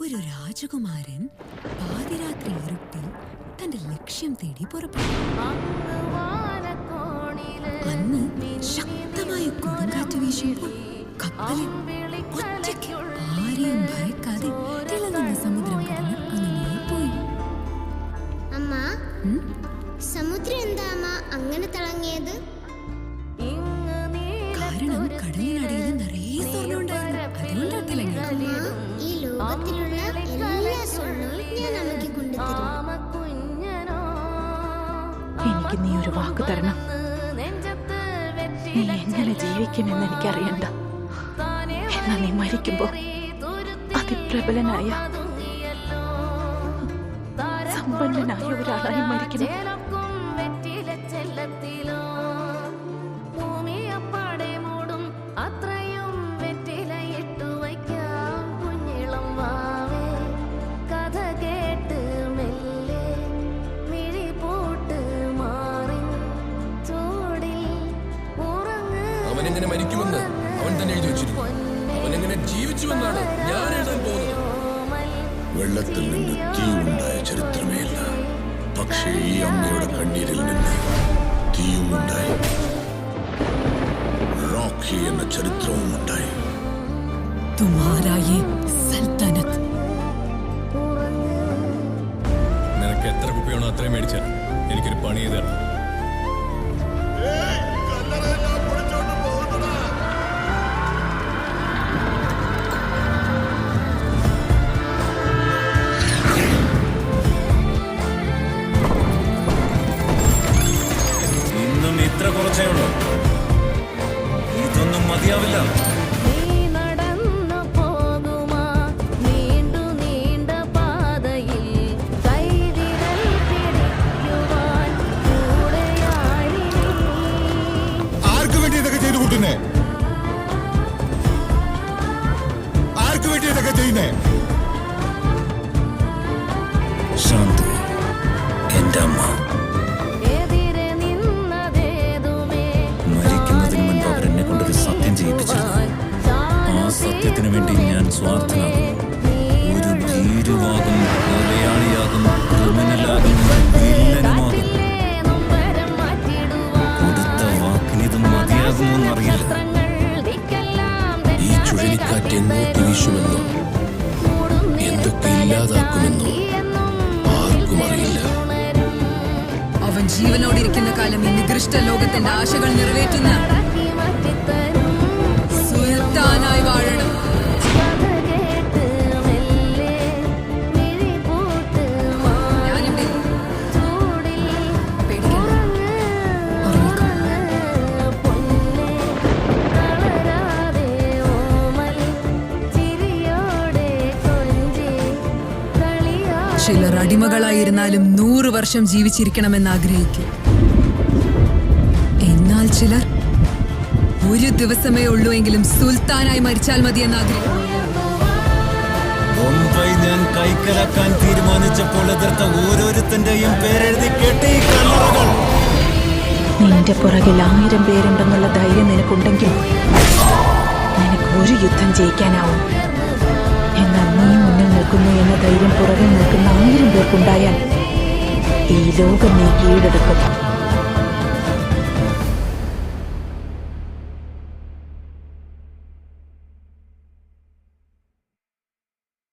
ഒരു രാജകുമാരൻ പാതിരാത്രി ഇരുട്ടിൽ തന്റെ ലക്ഷ്യം തേടി പുറപ്പെട്ടു. അന്ന് ശക്തമായ കൊടുങ്കാറ്റ് വീശുമ്പോൾ കപ്പലിൽ ഒറ്റയ്ക്ക് ആരെയും ഭയക്കാതെ തിളങ്ങുന്ന സമുദ്രം കടന്ന് അങ്ങനെ പോയി. അമ്മ, സമുദ്രം എന്താ അങ്ങനെ തിളങ്ങിയത്? കാരണം കടലിനടിയിൽ നിറയെ സ്വർണ്ണം ഉണ്ടായിരുന്നു. അതുകൊണ്ടാ തിളങ്ങിയത്. ഈ ലോകത്തിലുള്ള എല്ലാ സ്വർണ്ണവും ഞാൻ അമ്മയ്ക്ക് കൊണ്ടുതരും. എനിക്ക് നീ ഒരു വാക്ക് തരണം. നീ എങ്ങനെ ജീവിക്കുമെന്ന് എനിക്കറിയണ്ട. എന്നാ നീ മരിക്കുമ്പോ അതിപ്രബലനായ സമ്പന്നനായ ഒരാളായി മരിക്കണം. അവനെങ്ങനെ മരിക്കുമെന്ന് അവൻ തന്നെ എഴുതി വെച്ചിരുന്നു. അവനെങ്ങനെ ജീവിച്ചുവെന്നാണ് ഞാൻ എഴുതാൻ പോകുന്നത്. വെള്ളത്തിൽ നിന്ന് തീ ഉണ്ടായ ചരിത്രമേ ഇല്ല. പക്ഷേ ഈ അമ്മയുടെ കണ്ണീരിൽ നിന്ന് തീയും ഉണ്ടായി. റോക്കി എന്ന ചരിത്രവും ഉണ്ടായി. നിനക്ക് എത്ര കുപ്പിയാണോ അത്രയും മേടിച്ചാൽ എനിക്കൊരു പണി ചെയ്ത് തരണം. ഇന്നും ഇത്ര കുറച്ചേ ഉള്ളൂ. ഇതൊന്നും മതിയാവില്ല. ആർക്ക് വേണ്ടി ഇതൊക്കെ ചെയ്തു കൂട്ടുന്നേ? ആർക്ക് വേണ്ടി ഇതൊക്കെ ചെയ്യുന്നേ? ശാന്തി, എന്റെ അമ്മ മരിക്കുന്നതിന് മുൻപ് അവരെന്നെ കൊണ്ടൊരു സത്യം ചെയ്യിപ്പിച്ചിരുന്നു. ആ സത്യത്തിന് വേണ്ടി ഞാൻ സ്വാർത്ഥനാകും. ഒരു ഭീരുവാകും, കൊലയാളിയാകും, ക്രിമിനലാകും, വില്ലനുമാകും. കൊടുത്ത വാക്കിനിതും മതിയാകുമോന്നറിയില്ല. ഈ ചുഴലിക്കാറ്റ് എങ്ങോട്ട് വീശുമെന്നോ എന്തൊക്കെ ഇല്ലാതാക്കുമെന്നോ ആർക്കും അറിയില്ല. അവൻ ജീവനോടിരിക്കുന്ന കാലം ഈ നികൃഷ്ട ലോകത്തിന്റെ ആശകൾ നിറവേറ്റുന്ന സുൽത്താനായി വാഴണം. ഞാനിവിടെ പേടിക്കണ്ട. ഉറങ്ങിക്കോ. ചിലർ അടിമകളായിരുന്നാലും 100 വർഷം ജീവിച്ചിരിക്കണമെന്ന് ആഗ്രഹിക്കും. എന്നാൽ ചിലർ ഒരു ദിവസമേ ഉള്ളൂ എങ്കിലും സുൽത്താനായി മരിച്ചാൽ മതിയെന്ന് ആഗ്രഹിക്കും. മുംബൈ ഞാൻ കൈക്കലാക്കാൻ തീരുമാനിച്ചപ്പോൾ എതിർത്ത ഓരോരുത്തന്റെയും പേരെഴുതി കേട്ട ഈ കല്ലറകൾ. നിന്റെ പുറകിൽ 1000 പേരുണ്ടെന്നുള്ള ധൈര്യം നിനക്കുണ്ടെങ്കിൽ നിനക്ക് ഒരു യുദ്ധം ജയിക്കാനാവും. എന്നാൽ നീ മുന്നിൽ നിൽക്കുന്നു എന്ന ധൈര്യം പുറകിൽ നിൽക്കുന്ന 1000 പേർക്കുണ്ടായാൽ ഈ ലോകം നീ കീഴടക്കും.